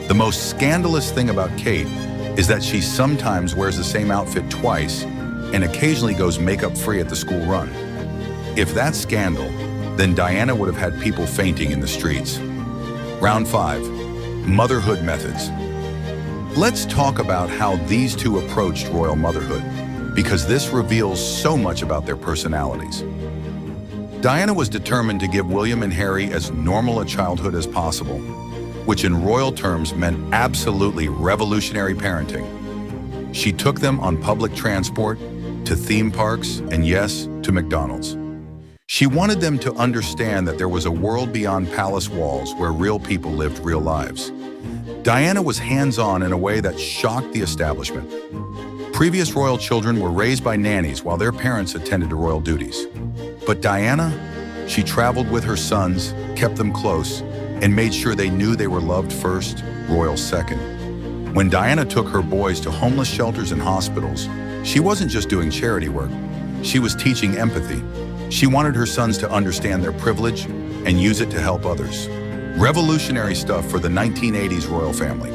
The most scandalous thing about Kate is that she sometimes wears the same outfit twice and occasionally goes makeup-free at the school run. If that's scandal, then Diana would have had people fainting in the streets. Round 5. Motherhood methods. Let's talk about how these two approached royal motherhood, because this reveals so much about their personalities. Diana was determined to give William and Harry as normal a childhood as possible, which in royal terms meant absolutely revolutionary parenting. She took them on public transport, to theme parks, and yes, to McDonald's. She wanted them to understand that there was a world beyond palace walls where real people lived real lives. Diana was hands-on in a way that shocked the establishment. Previous royal children were raised by nannies while their parents attended to royal duties. But Diana, she traveled with her sons, kept them close, and made sure they knew they were loved first, royal second. When Diana took her boys to homeless shelters and hospitals, she wasn't just doing charity work. She was teaching empathy. She wanted her sons to understand their privilege and use it to help others. Revolutionary stuff for the 1980s royal family.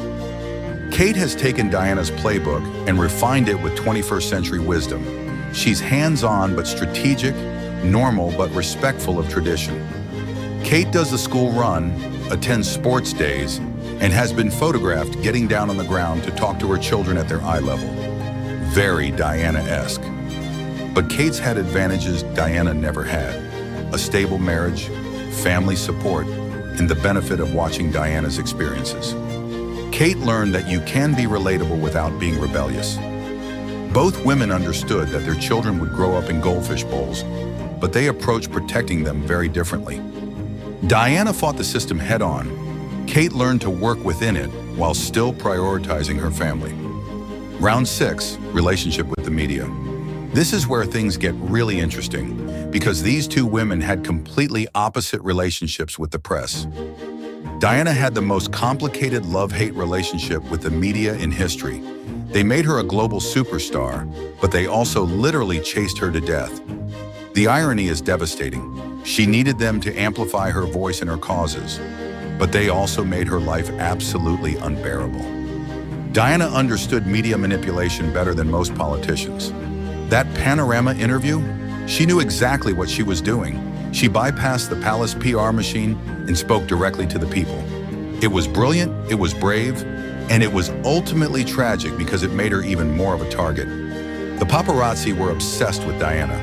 Kate has taken Diana's playbook and refined it with 21st century wisdom. She's hands-on but strategic, normal but respectful of tradition. Kate does the school run, attends sports days, and has been photographed getting down on the ground to talk to her children at their eye level. Very Diana-esque. But Kate's had advantages Diana never had: a stable marriage, family support, and the benefit of watching Diana's experiences. Kate learned that you can be relatable without being rebellious. Both women understood that their children would grow up in goldfish bowls, but they approached protecting them very differently. Diana fought the system head-on. Kate learned to work within it while still prioritizing her family. Round 6, relationship with the media. This is where things get really interesting, because these two women had completely opposite relationships with the press. Diana had the most complicated love-hate relationship with the media in history. They made her a global superstar, but they also literally chased her to death. The irony is devastating. She needed them to amplify her voice and her causes, but they also made her life absolutely unbearable. Diana understood media manipulation better than most politicians. That Panorama interview, she knew exactly what she was doing. She bypassed the palace PR machine and spoke directly to the people. It was brilliant, it was brave, and it was ultimately tragic because it made her even more of a target. The paparazzi were obsessed with Diana.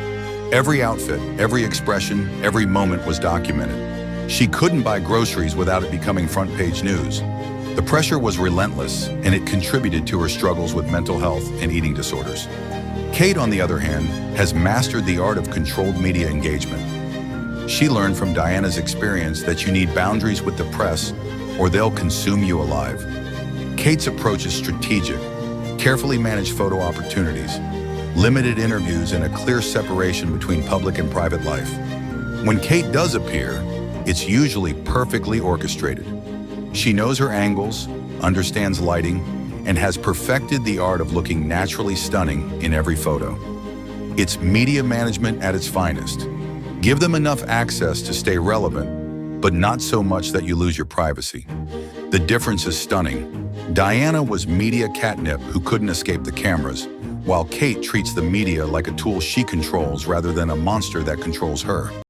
Every outfit, every expression, every moment was documented. She couldn't buy groceries without it becoming front-page news. The pressure was relentless, and it contributed to her struggles with mental health and eating disorders. Kate, on the other hand, has mastered the art of controlled media engagement. She learned from Diana's experience that you need boundaries with the press or they'll consume you alive. Kate's approach is strategic, carefully managed photo opportunities, limited interviews, and a clear separation between public and private life. When Kate does appear, it's usually perfectly orchestrated. She knows her angles, understands lighting, and has perfected the art of looking naturally stunning in every photo. It's media management at its finest. Give them enough access to stay relevant, but not so much that you lose your privacy. The difference is stunning. Diana was media catnip who couldn't escape the cameras, while Kate treats the media like a tool she controls rather than a monster that controls her.